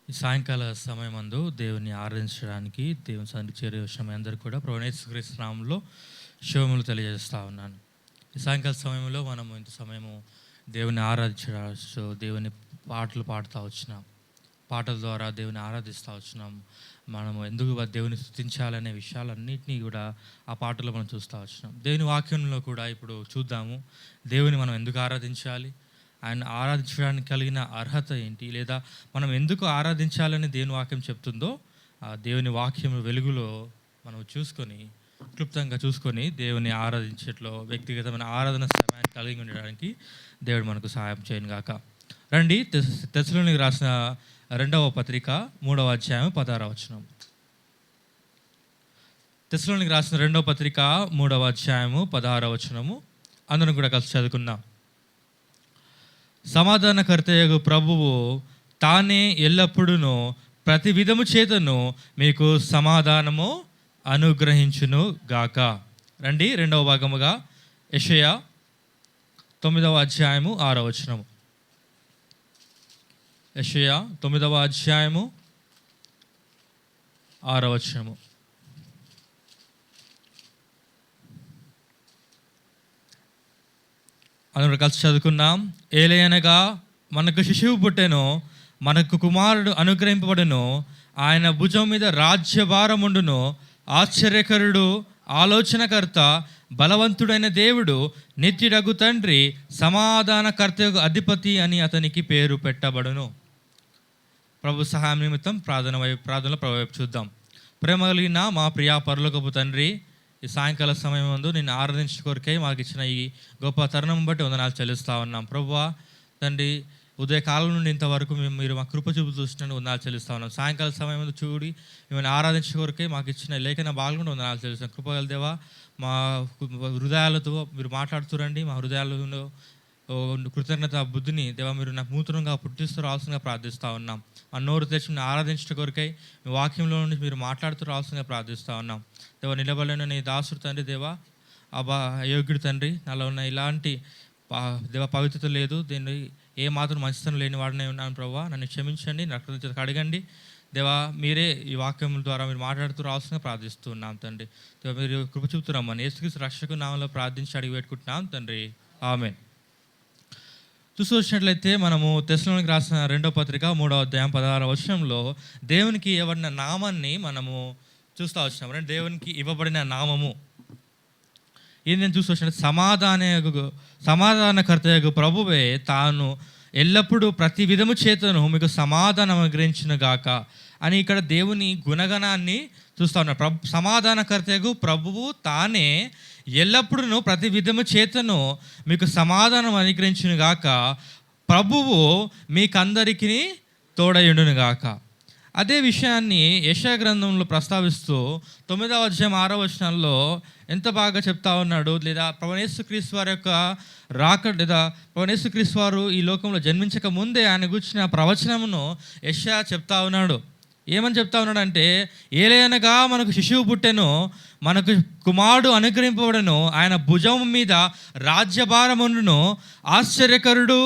ఈ సాయంకాల సమయమందు దేవుని ఆరాధించడానికి దేవుని సన్నిధికి చేరే విషయం అందరూ కూడా ప్రభువైన యేసుక్రీస్తు నామములో శుభములు తెలియజేస్తూ ఉన్నాను. ఈ సాయంకాల సమయంలో మనము ఇంత సమయము దేవుని ఆరాధించవచ్చు, దేవుని పాటలు పాడుతూ వచ్చినాం, పాటల ద్వారా దేవుని ఆరాధిస్తూ వచ్చినాం. మనము ఎందుకు దేవుని స్తుతించాలనే విషయాలన్నింటినీ కూడా ఆ పాటలో మనం చూస్తూ వచ్చినాం. దేవుని వాక్యంలో కూడా ఇప్పుడు చూద్దాము, దేవుని మనం ఎందుకు ఆరాధించాలి, ఆయన ఆరాధించడానికి కలిగిన అర్హత ఏంటి, లేదా మనం ఎందుకు ఆరాధించాలని దేవుని వాక్యం చెప్తుందో ఆ దేవుని వాక్యం వెలుగులో మనం చూసుకొని క్లుప్తంగా చూసుకొని దేవుని ఆరాధించేట్లో వ్యక్తిగతమైన ఆరాధన సమయాన్ని కలిగి ఉండడానికి దేవుడు మనకు సహాయం చేయను గాక. రండి, తెస్సలోనికీయులకు రాసిన 2వ పత్రిక 3వ అధ్యాయం 16వ వచనం. తెస్సలోనికీయులకు రాసిన 2వ పత్రిక 3వ అధ్యాయము 16వ వచనము అందరం కూడా కలిసి చదువుకుందాం. సమాధానకర్తయగు ప్రభువు తానే ఎల్లప్పుడూ ప్రతి విధము చేతను మీకు సమాధానము అనుగ్రహించును గాక. రండి, 2వ భాగముగా యెషయా 9వ అధ్యాయము 6వ వచనము. యెషయా 9వ అధ్యాయము 6వ వచనము. అందరూ కలిసి చదువుకున్నాం. ఏలయనగా మనకు శిశువు పుట్టెను, మనకు కుమారుడు అనుగ్రహింపబడును, ఆయన భుజం మీద రాజ్యభారముండును. ఆశ్చర్యకరుడు, ఆలోచనకర్త, బలవంతుడైన దేవుడు, నిత్యుడగు తండ్రి, సమాధానకర్తయగు అధిపతి అని అతనికి పేరు పెట్టబడును. ప్రభు సహాయం నిమిత్తం ప్రార్థనలో ప్రభు వైపు చూద్దాం. ప్రేమ కలిగిన మా ప్రియా పరలోకపు తండ్రి, ఈ సాయంకాల సమయం ముందు నిన్ను ఆరాధించే కొరకై మాకు ఇచ్చిన ఈ గొప్ప తరుణం బట్టి వందనాలు చెల్లిస్తూ ఉన్నాం. ప్రభువా తండ్రి, ఉదయకాలం నుండి ఇంతవరకు మీరు మా కృప చూపు చూసినట్టు వందనాలు చెల్లిస్తూ ఉన్నాం. సాయంకాల సమయం ముందు చూడి మిమ్మల్ని ఆరాధించే కొరకై మాకు ఇచ్చిన లేఖన బాగుండి వందనాలు చెల్లిస్తాం. కృపగల దేవా, మా హృదయాలతో మీరు మాట్లాడుతురండి. మా హృదయాలలో కృతజ్ఞత బుద్ధిని దేవా మీరు నాకు నూతనంగా పుట్టిస్తూ రావాల్సిందిగా ప్రార్థిస్తూ ఉన్నాం. ఆ నోరు తెచ్చి ఆరాధించడం కొరకై మీ వాక్యంలో నుండి మీరు మాట్లాడుతూ రావాల్సిందిగా ప్రార్థిస్తూ ఉన్నాం. దేవా, నిలబడిన నీ దాసుడు తండ్రి, దేవా అయోగ్యుడు తండ్రి, నాలో ఉన్న ఇలాంటి దేవా పవిత్రత లేదు, దీన్ని ఏ మాత్రం మంచితనం లేని వాడినే ఉన్నాను. ప్రభావ నన్ను క్షమించండి, రక్తం అడగండి. దేవా మీరే ఈ వాక్యం ద్వారా మీరు మాట్లాడుతూ రావాల్సిందిగా ప్రార్థిస్తూ ఉన్నాం తండ్రి. దేవా మీరు కృప చూపుతున్నామని యేసుక్రీస్తు రక్షకు నామంలో ప్రార్థించి అడిగి పెట్టుకుంటున్నాం తండ్రి, ఆమేన్. చూసినట్లయితే మనము తెస్సలోనికీయులకు రాసిన 2వ పత్రిక 3వ అధ్యాయం 16వ వచనంలో దేవునికి ఇవ్వబడిన నామాన్ని మనము చూస్తూ వచ్చినాం. అంటే దేవునికి ఇవ్వబడిన నామము ఏంటని చూస్తూ వచ్చినట్టు సమాధానకర్తయగు ప్రభువే తాను ఎల్లప్పుడూ ప్రతి విధము చేతను మీకు సమాధానం అనుగ్రహించును గాక అని ఇక్కడ దేవుని గుణగణాన్ని చూస్తూ ఉన్నారు. సమాధానకర్తయగు ప్రభువు తానే ఎల్లప్పుడూ ప్రతి విధము చేతను మీకు సమాధానం అనుగ్రహించును గాక, ప్రభువు మీకందరికీ తోడయుండును గాక. అదే విషయాన్ని యెషయా గ్రంథంలో ప్రస్తావిస్తూ 9వ అధ్యాయం 6వ వచనంలో ఎంత బాగా చెప్తా ఉన్నాడు. లేదా ప్రభువైన యేసుక్రీస్తు వారి యొక్క లేదా ప్రభువైన యేసుక్రీస్తు వారు ఈ లోకంలో జన్మించక ముందే ఆయన గురించిన ప్రవచనమును యెషయా చెప్తా ఉన్నాడు. ఏమని చెప్తా ఉన్నాడంటే, ఏలయనగా మనకు శిశువు పుట్టెను, మనకు కుమారుడు అనుగ్రహింపబడెను, ఆయన భుజం మీద రాజ్యభారముండును. ఆశ్చర్యకరుడు,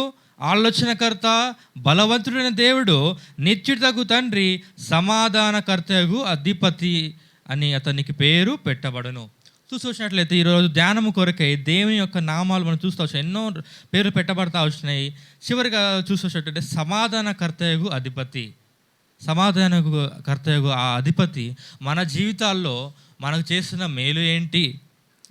ఆలోచనకర్త, బలవంతుడైన దేవుడు, నిత్యుడగు తండ్రి, సమాధానకర్తయగు అధిపతి అని అతనికి పేరు పెట్టబడును. చూసినట్లయితే ఈరోజు ధ్యానము కొరకై దేవుని యొక్క నామాలు మనం చూస్తూ వచ్చాయి, ఎన్నో పేర్లు పెట్టబడతా వచ్చినాయి. చివరిగా చూసినట్లయితే సమాధానకర్తయగు అధిపతి, సమాధానకర్తయగు ఆ అధిపతి మన జీవితాల్లో మనకు చేసిన మేలు ఏంటి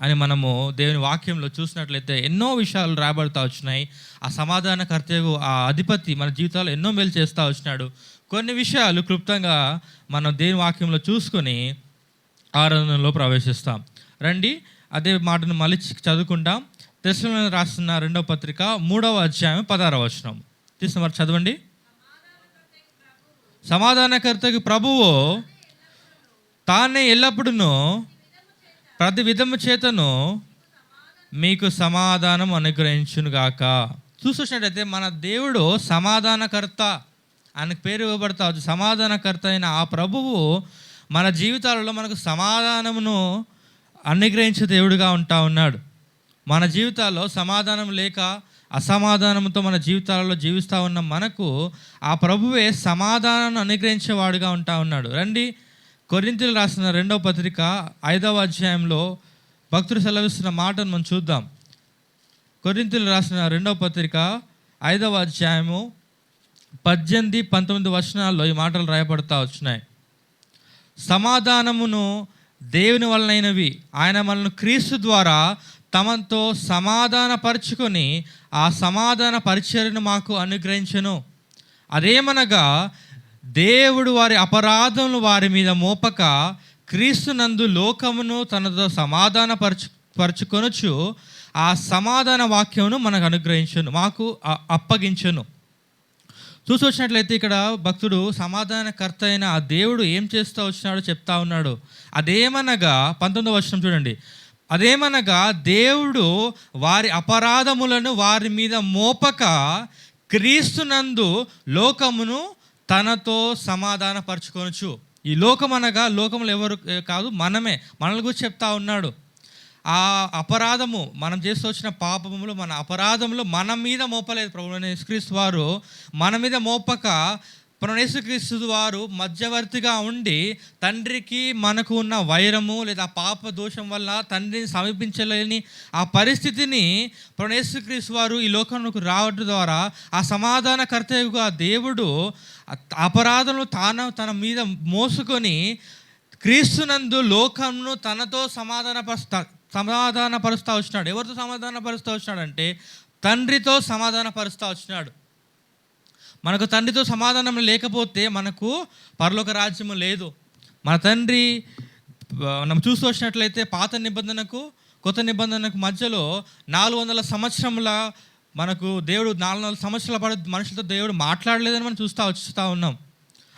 అని మనము దేవుని వాక్యంలో చూసినట్లయితే ఎన్నో విషయాలు రాబడుతూ వచ్చినాయి. ఆ సమాధానకర్తయగు ఆ అధిపతి మన జీవితాల్లో ఎన్నో మేలు చేస్తూ వచ్చినాడు. కొన్ని విషయాలు క్లుప్తంగా మనం దేవుని వాక్యంలో చూసుకొని ఆరాధనలో ప్రవేశిస్తాం. రండి, అదే మాటను మళ్ళీ చదువుకుంటాం. తెస్సలోనికీయులకు రాసిన 2వ పత్రిక 3వ అధ్యాయం 16వ వచనం తీసిన వారు చదవండి. సమాధానకర్తకు ప్రభువు తానే ఎల్లప్పుడూ ప్రతి విధము చేతను మీకు సమాధానం అనుగ్రహించును గాక. చూసినట్టయితే మన దేవుడు సమాధానకర్త, ఆయనకు పేరు ఇవ్వబడతా. సమాధానకర్త అయిన ఆ ప్రభువు మన జీవితాలలో మనకు సమాధానమును అనుగ్రహించే దేవుడిగా ఉంటా ఉన్నాడు. మన జీవితాల్లో సమాధానం లేక అసమాధానంతో మన జీవితాలలో జీవిస్తూ ఉన్న మనకు ఆ ప్రభువే సమాధానాన్ని అనుగ్రహించేవాడుగా ఉంటా ఉన్నాడు. రండి, కొరింథీయులకు రాసిన 2వ పత్రిక 5వ అధ్యాయంలో భక్తుడు సెలవిస్తున్న మాటను మనం చూద్దాం. కొరింథీయులకు రాసిన 2వ పత్రిక 5వ అధ్యాయము 18-19 వచనాల్లో ఈ మాటలు రాయబడతా వచ్చినాయి. సమాధానమును దేవుని వలనైనవి, ఆయన మనల్ని క్రీస్తు ద్వారా తమతో సమాధానపరుచుకొని ఆ సమాధాన పరిచర్యను మాకు అనుగ్రహించెను. అదేమనగా దేవుడు వారి అపరాధములు వారి మీద మోపక క్రీస్తునందు లోకమును తనతో పరుచుకొనుచు ఆ సమాధాన వాక్యమును మనకు అనుగ్రహించెను, మాకు అప్పగించెను. చూసి వచ్చినట్లయితే ఇక్కడ భక్తుడు సమాధానకర్త అయిన ఆ దేవుడు ఏం చేస్తూ వచ్చినాడో చెప్తా ఉన్నాడు. అదేమనగా 19వ వచనం చూడండి. అదేమనగా దేవుడు వారి అపరాధములను వారి మీద మోపక క్రీస్తునందు లోకమును తనతో సమాధానపరచుకొనుచు. ఈ లోకం అనగా లోకములు ఎవరు కాదు, మనల్ని గురించి చెప్తా ఉన్నాడు. ఆ అపరాధము, మనం చేస్తూ వచ్చిన పాపములు, మన అపరాధములు మన మీద మోపలేదు ప్రభువైన యేసుక్రీస్తు వారు. మన మీద మోపక ప్రభువైన యేసుక్రీస్తు వారు మధ్యవర్తిగా ఉండి తండ్రికి మనకు ఉన్న వైరము లేదా పాప దోషం వల్ల తండ్రిని సమీపించలేని ఆ పరిస్థితిని ప్రభువైన యేసుక్రీస్తు వారు ఈ లోకంలోకి రావడం ద్వారా ఆ సమాధానకర్తగా దేవుడు అపరాధములు తన మీద మోసుకొని క్రీస్తునందు లోకంను తనతో సమాధానపరుస్తూ వచ్చినాడు. ఎవరితో సమాధానపరుస్తూ వచ్చినాడు అంటే తండ్రితో సమాధానపరుస్తూ వచ్చినాడు. మనకు తండ్రితో సమాధానం లేకపోతే మనకు పరలోక రాజ్యము లేదు. మన తండ్రి మనం చూస్తూ వచ్చినట్లయితే పాత నిబంధనకు కొత్త నిబంధనకు మధ్యలో 400 సంవత్సరముల మనకు దేవుడు 400 సంవత్సరాల పాటు మనుషులతో దేవుడు మాట్లాడలేదని మనం వస్తూ ఉన్నాం.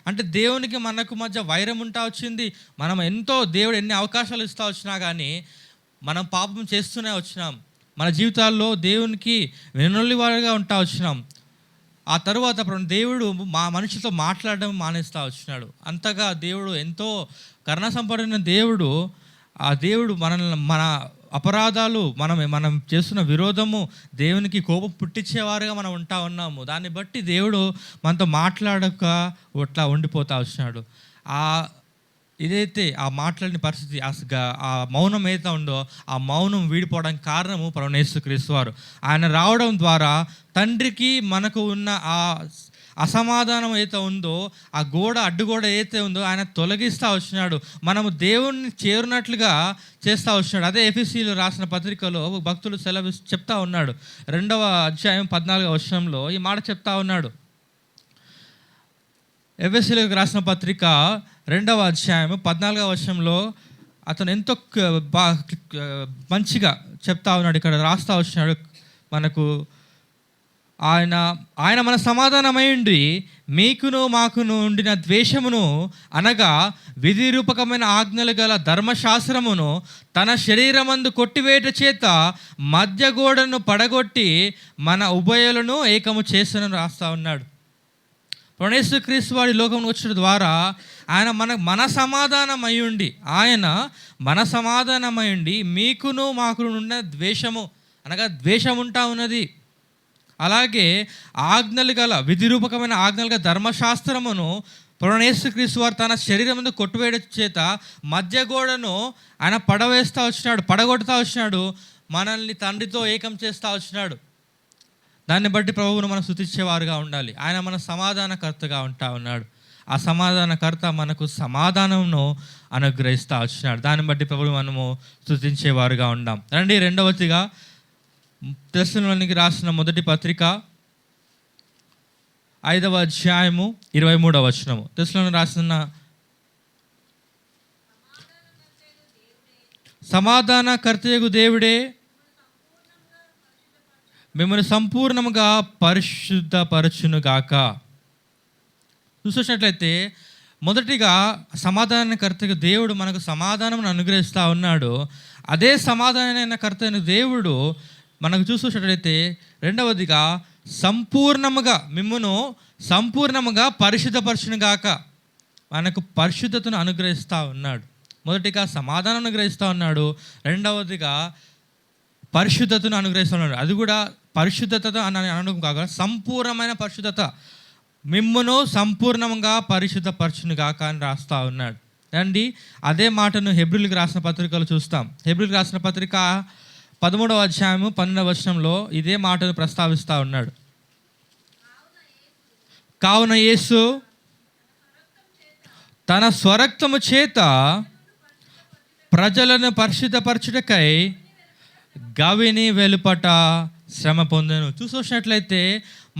అంటే దేవునికి మనకు మధ్య వైరం ఉంటా వచ్చింది. మనం దేవుడు ఎన్ని అవకాశాలు ఇస్తూ వచ్చినా కానీ మనం పాపం చేస్తూనే వచ్చినాం. మన జీవితాల్లో దేవునికి వెనుల్లివారుగా ఉంటా వచ్చినాం. ఆ తరువాత దేవుడు మనుషులతో మాట్లాడడం మానేస్తూ వచ్చినాడు. అంతగా దేవుడు ఎంతో కరుణ సంపన్న దేవుడు. ఆ దేవుడు మన అపరాధాలు, మనం చేస్తున్న విరోధము దేవునికి కోపం పుట్టించేవారుగా మనం ఉంటా ఉన్నాము. దాన్ని బట్టి దేవుడు మనతో మాట్లాడక అట్లా ఉండిపోతా వచ్చినాడు. ఇదైతే ఆ మాట్లాడిన పరిస్థితి, ఆ మౌనం ఏదైతే ఉందో ఆ మౌనం వీడిపోవడానికి కారణము ప్రభువైన యేసుక్రీస్తు వారు. ఆయన రావడం ద్వారా తండ్రికి మనకు ఉన్న ఆ అసమాధానం ఏదైతే ఉందో, ఆ అడ్డుగోడ ఏదైతే ఉందో ఆయన తొలగిస్తూ వచ్చినాడు. మనము దేవుణ్ణి చేరునట్లుగా చేస్తూ వచ్చినాడు. అదే ఎఫెసీయులకు రాసిన పత్రికలో భక్తులు చెప్తా ఉన్నాడు. 2వ అధ్యాయం 14వ వచనంలో ఈ మాట చెప్తా ఉన్నాడు. ఎఫెసీయులకు రాసిన పత్రిక 2వ అధ్యాయం 14వ వచనంలో అతను ఎంతో మంచిగా చెప్తా ఉన్నాడు. ఇక్కడ రాస్తా వచ్చినాడు మనకు, ఆయన మన సమాధానమైండి మీకును మాకును ఉండిన ద్వేషమును అనగా విధి రూపకమైన ఆజ్ఞలు గల ధర్మశాస్త్రమును తన శరీరమందు కొట్టివేట చేత మధ్య గోడను పడగొట్టి మన ఉభయులను ఏకము చేస్తున్న రాస్తా ఉన్నాడు. యేసుక్రీస్తు వారి లోకంలో వచ్చిన ద్వారా ఆయన మన సమాధానమయ్యుండి మీకును మాకును ఉన్న ద్వేషము అనగా ద్వేషం ఉంటా ఉన్నది. అలాగే ఆజ్ఞలు గల విధి రూపకమైన ఆజ్ఞలు గల ధర్మశాస్త్రమును ప్రభువైన యేసుక్రీస్తు వారు తన శరీరం మీద కొట్టువేయడం చేత మధ్య గోడను ఆయన పడగొడుతూ వచ్చినాడు. మనల్ని తండ్రితో ఏకం చేస్తూ వచ్చినాడు. దాన్ని బట్టి ప్రభువును మనం స్తుతించేవారుగా ఉండాలి. ఆయన మన సమాధానకర్తగా ఉంటా ఉన్నాడు. ఆ సమాధానకర్త మనకు సమాధానమును అనుగ్రహిస్తూ వచ్చినాడు. దాన్ని బట్టి ప్రభువును మనము స్తుతించేవారుగా ఉండాం. రండి, రెండవదిగా తెస్సలోనికి రాసిన మొదటి పత్రిక 5వ అధ్యాయము 23వ వచనము. తెస్సలోనికి రాసిన సమాధానకర్తయగు దేవుడే మిమ్మల్ని సంపూర్ణముగా పరిశుద్ధపరచునుగాక. చూసినట్లయితే మొదటిగా సమాధానకర్తగా దేవుడు మనకు సమాధానం అనుగ్రహిస్తూ ఉన్నాడు. అదే సమాధానకర్త అయిన దేవుడు మనకు చూసినట్లయితే రెండవదిగా మిమ్మును సంపూర్ణముగా పరిశుద్ధపరచునుగాక, మనకు పరిశుద్ధతను అనుగ్రహిస్తూ ఉన్నాడు. మొదటిగా సమాధానం అనుగ్రహిస్తూ ఉన్నాడు, రెండవదిగా పరిశుద్ధతను అనుగ్రహిస్తున్నాడు. అది కూడా పరిశుద్ధత అని అనడం కాక సంపూర్ణమైన పరిశుద్ధత, మిమ్మును సంపూర్ణంగా పరిశుద్ధపరచును గాక అని రాస్తూ ఉన్నాడు అండి. అదే మాటను హెబ్రీయులకు రాసిన పత్రికలో చూస్తాం. హెబ్రీయులకు రాసిన పత్రిక 13వ అధ్యాయము 12వ వచనంలో ఇదే మాటను ప్రస్తావిస్తూ ఉన్నాడు. కావున యేసు తన స్వరక్తము చేత ప్రజలను పరిశుద్ధపరచుటకై గవిని వెలుపట శ్రమ పొందెను. చూసినట్లయితే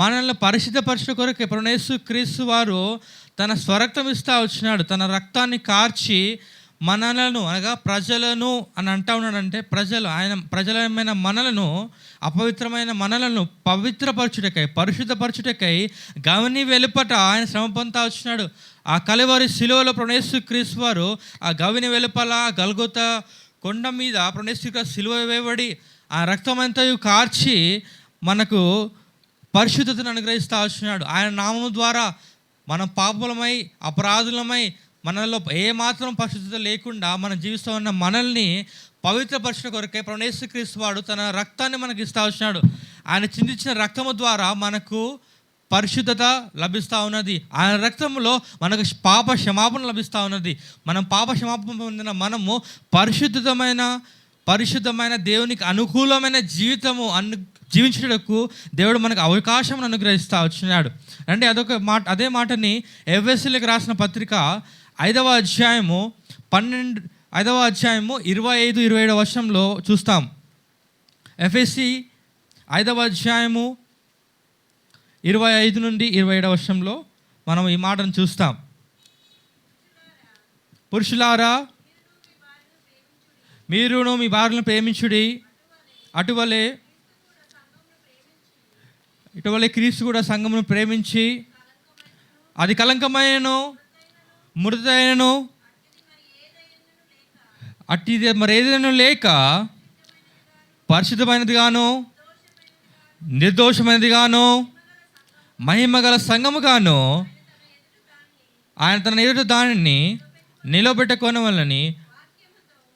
మనల్ని పరిశుద్ధపరచుట కొరకు యేసు క్రీస్తు వారు తన స్వరక్తం ఇస్తూ వచ్చినాడు. తన రక్తాన్ని కార్చి మనలను అనగా ప్రజలను అని అంటా ఉన్నాడంటే ప్రజలమైన మనలను, అపవిత్రమైన మనలను పవిత్రపరచుటకై, పరిశుద్ధపరచుటకై గవిని వెలుపట ఆయన శ్రమ పొందుతా వచ్చినాడు. ఆ కలువరి శిలువలో యేసు క్రీస్తు వారు ఆ గవిని వెలుపల గల్గొతా కొండ మీద యేసు శిలువ వేయబడి ఆ రక్తమంతయు కార్చి మనకు పరిశుద్ధతను అనుగ్రహిస్తూ వచ్చినాడు. ఆయన నామము ద్వారా మనం పాపలమై అపరాధులమై మనలో ఏమాత్రం పరిశుద్ధత లేకుండా మనం జీవిస్తూ ఉన్న మనల్ని పవిత్రపరచడం కొరకే యేసు క్రీస్తు వాడు తన రక్తాన్ని మనకు ఇస్తూ వచ్చినాడు. ఆయన చిందించిన రక్తము ద్వారా మనకు పరిశుద్ధత లభిస్తూ ఉన్నది. ఆయన రక్తంలో మనకు పాప క్షమాపణ లభిస్తూ ఉన్నది. మనం పాప క్షమాపణ పొందిన మనము పరిశుద్ధమైన దేవునికి అనుకూలమైన జీవితము జీవించడానికి దేవుడు మనకు అవకాశం అనుగ్రహిస్తూ వచ్చినాడు. అంటే అదే మాటని ఎఫెసీయులకు రాసిన పత్రిక 5వ అధ్యాయము 25-27 వచనంలో చూస్తాం. ఎఫెసీ 5వ అధ్యాయము 25-27 వచనంలో మనం ఈ మాటను చూస్తాం. పురుషులారా మీరును మీ భార్యలను ప్రేమించుడి, ఇటువలే క్రీస్తు కూడా సంఘమును ప్రేమించి అది కలంకమైనను మృతైనను అట్టిది మరి ఏదైనా లేక పరిశుద్ధమైనది గాను నిర్దోషమైనది గాను మహిమగల సంఘము గాను ఆయన తన ఎదుట దానిని నిలబెట్టుకొనవలెనని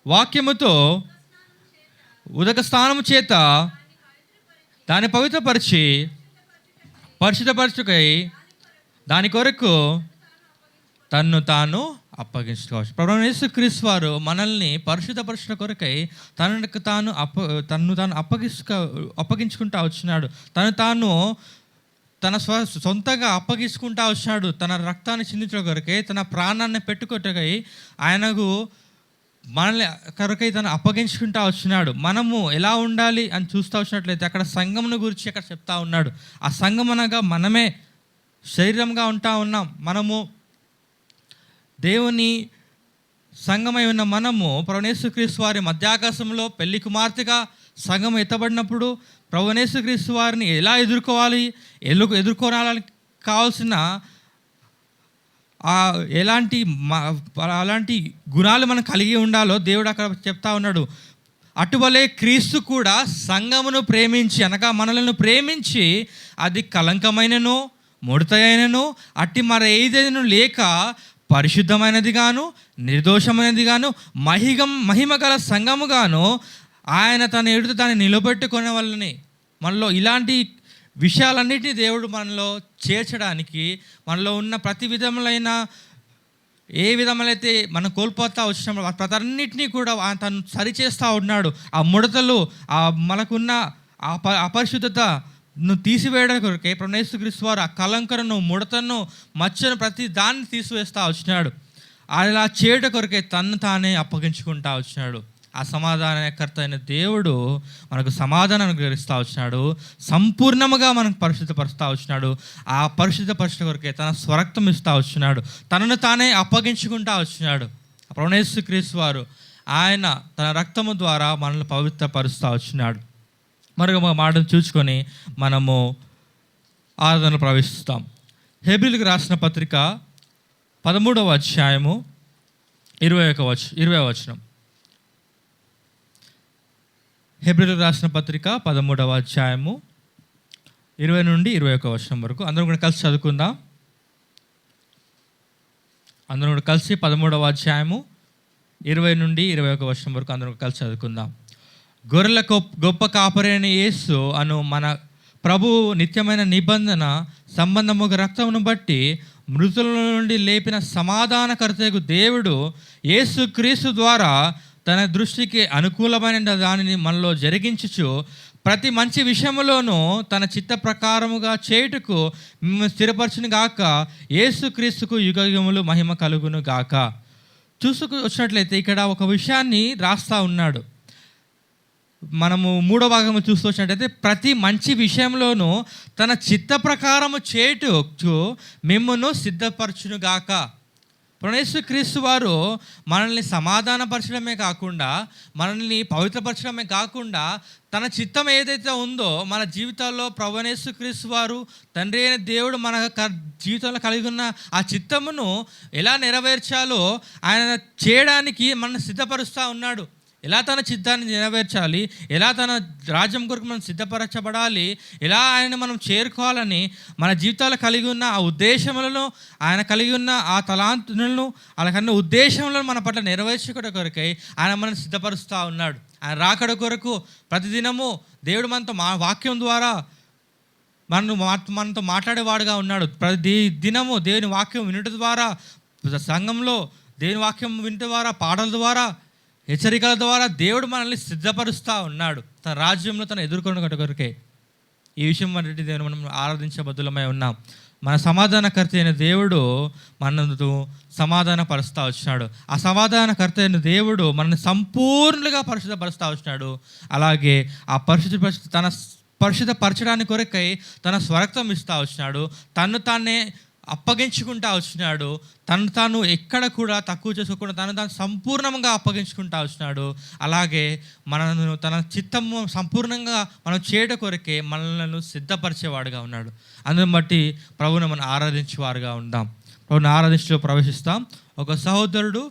వాక్యముతో ఉదక స్నానము చేత దాన్ని పవిత్రపరిచి పరిశుద్ధపరచుకై దాని కొరకు తన్ను తాను అప్పగించుకోవచ్చు. ప్రభువైన యేసుక్రీస్తు వారు మనల్ని పరిశుద్ధపరచుట కొరకై తనకు తాను అప్పగించుకుంటా వచ్చినాడు. తన సొంతంగా అప్పగించుకుంటా వచ్చినాడు. తన రక్తాన్ని చిందించడం కొరకై, తన ప్రాణాన్ని పెట్టుకొట్టకై ఆయనకు మనల్ని కొరకై తను అప్పగించుకుంటా వచ్చినాడు. మనము ఎలా ఉండాలి అని చూస్తూ వచ్చినట్లయితే అక్కడ సంఘమును గురించి అక్కడ చెప్తా ఉన్నాడు. ఆ సంఘం అనగా మనమే శరీరంగా ఉంటా ఉన్నాం. మనము దేవుని సంఘమై ఉన్న మనము ప్రభువైన యేసుక్రీస్తు వారి మధ్యాకాశంలో పెళ్లి కుమార్తెగా సంఘం ఎత్తబడినప్పుడు ప్రభువైన యేసుక్రీస్తు వారిని ఎలా ఎదుర్కోవాలి, ఎదుర్కోవాలని కావాల్సిన అలాంటి గుణాలు మనం కలిగి ఉండాలో దేవుడు అక్కడ చెప్తా ఉన్నాడు. అటువలే క్రీస్తు కూడా సంఘమును ప్రేమించి అనగా మనలను ప్రేమించి అది కలంకమైనను ముడతైనను అట్టి మరి ఏదైనా లేక పరిశుద్ధమైనది గాను నిర్దోషమైనది గాను మహిమగల సంఘము గాను ఆయన తన ఎదుట దాన్ని నిలబెట్టుకునే వాళ్ళని మనలో ఇలాంటి విషయాలన్నిటినీ దేవుడు మనలో చేర్చడానికి మనలో ఉన్న ప్రతి విధములైన ఏ విధములైతే మనం కోల్పోతా వచ్చినప్పుడు ప్రతన్నిటినీ కూడా తను సరిచేస్తూ ఉన్నాడు. ఆ ముడతలు మనకున్న అపరిశుద్ధతను తీసివేయడం కొరకే ప్రభువైన యేసుక్రీస్తు వారు ఆ కలంకరను ముడతను మచ్చను ప్రతి దాన్ని తీసివేస్తూ వచ్చినాడు. అలా చేయడం కొరకే తను తానే అప్పగించుకుంటా వచ్చినాడు. ఆ సమాధానకర్త అయిన దేవుడు మనకు సమాధానం అనుగ్రహిస్తూ వచ్చినాడు. సంపూర్ణముగా మనకు పరిశుద్ధపరుస్తూ వచ్చినాడు. ఆ పరిశుద్ధపరచ కొరకే తన స్వరక్తం ఇస్తూ వచ్చినాడు. తనను తానే అప్పగించుకుంటూ వచ్చినాడు. ప్రభువైన యేసుక్రీస్తు వారు ఆయన తన రక్తము ద్వారా మనల్ని పవిత్రపరుస్తూ వచ్చినాడు. మరొక మాటను చూసుకొని మనము ఆరాధనలో ప్రవేశిస్తాం. హెబ్రీయులకు రాసిన పత్రిక 13వ అధ్యాయము 20వ వచనం. హెబ్రీయులకు రాసిన పత్రిక 13వ అధ్యాయము 20-21 వచనం వరకు అందరం కూడా కలిసి చదువుకుందాం. అందరం కూడా కలిసి 13వ అధ్యాయము 20-21 వచనం వరకు అందరం కలిసి చదువుకుందాం. గొర్రెల గొప్ప కాపరైన యేసు అను మన ప్రభు నిత్యమైన నిబంధన సంబంధము రక్తమును బట్టి మృతుల నుండి లేపిన సమాధానకర్తకు దేవుడు యేసుక్రీస్తు ద్వారా తన దృష్టికి అనుకూలమైన దానిని మనలో జరిగించుచు ప్రతి మంచి విషయములోనూ తన చిత్త ప్రకారముగా చేయుటకు మిమ్మల్ని స్థిరపరచును గాక. యేసుక్రీస్తుకు యుగయుగములు మహిమ కలుగును గాక. వచ్చినట్లయితే ఇక్కడ ఒక విషయాన్ని రాస్తా ఉన్నాడు. మనము 3వ భాగము చూస్తూ వచ్చినట్టయితే ప్రతి మంచి విషయంలోనూ తన చిత్త ప్రకారము చేయుటకు మిమ్మును సిద్ధపరచును గాక. యేసుక్రీస్తు వారు మనల్ని సమాధానపరచడమే కాకుండా, మనల్ని పవిత్రపరచడమే కాకుండా, తన చిత్తం ఏదైతే ఉందో మన జీవితాల్లో యేసుక్రీస్తు వారు తండ్రి అయిన దేవుడు మన జీవితంలో కలిగి ఉన్న ఆ చిత్తమును ఎలా నెరవేర్చాలో ఆయన చేయడానికి మనల్ని సిద్ధపరుస్తూ ఉన్నాడు. ఎలా తన చిత్తాన్ని నెరవేర్చాలి, ఎలా తన రాజ్యం కొరకు మనం సిద్ధపరచబడాలి, ఎలా ఆయన మనం చేరుకోవాలని మన జీవితాలు కలిగి ఉన్న ఆ ఉద్దేశములను, ఆయన కలిగి ఉన్న ఆ తలాంతులను, అలాగన్న ఉద్దేశములను మన పట్ల నెరవేర్చుకోవడం కొరకై ఆయన మనం సిద్ధపరుస్తూ ఉన్నాడు. ఆయన రాకడ కొరకు ప్రతిదినము దేవుడు మనతో వాక్యం ద్వారా మనతో మాట్లాడేవాడుగా ఉన్నాడు. ప్రతి దినము దేవుని వాక్యం వినుట ద్వారా, సంఘంలో దేవుని వాక్యం వినుట ద్వారా, పాటల ద్వారా, హెచ్చరికల ద్వారా దేవుడు మనల్ని సిద్ధపరుస్తూ ఉన్నాడు తన రాజ్యంలో తను ఎదుర్కొన్న కొరకే. ఈ విషయం వంటి దేవుని మనం ఆరాధించబద్దులమై ఉన్నాం. మన సమాధానకర్త అయిన దేవుడు మనను సమాధానపరుస్తూ వచ్చినాడు. ఆ సమాధానకర్త అయిన దేవుడు మనల్ని సంపూర్ణంగా పరిశుద్ధపరుస్తూ వచ్చినాడు. అలాగే ఆ తన పరిశుద్ధపరచడానికి కొరకై తన స్వరక్తం ఇస్తూ వచ్చినాడు. తను తానే అప్పగించుకుంటా వచ్చినాడు. తాను ఎక్కడ కూడా తక్కువ చేసుకోకుండా తాను సంపూర్ణంగా అప్పగించుకుంటా వచ్చినాడు. అలాగే మనను తన చిత్తము సంపూర్ణంగా మనం చేయడం కొరకే మనలను సిద్ధపరిచేవాడుగా ఉన్నాడు. అందుని బట్టి ప్రభువును మనం ఆరాధించేవారుగా ఉందాం. ప్రభువుని ఆరాధించలో ప్రవేశిస్తాం. ఒక సహోదరుడు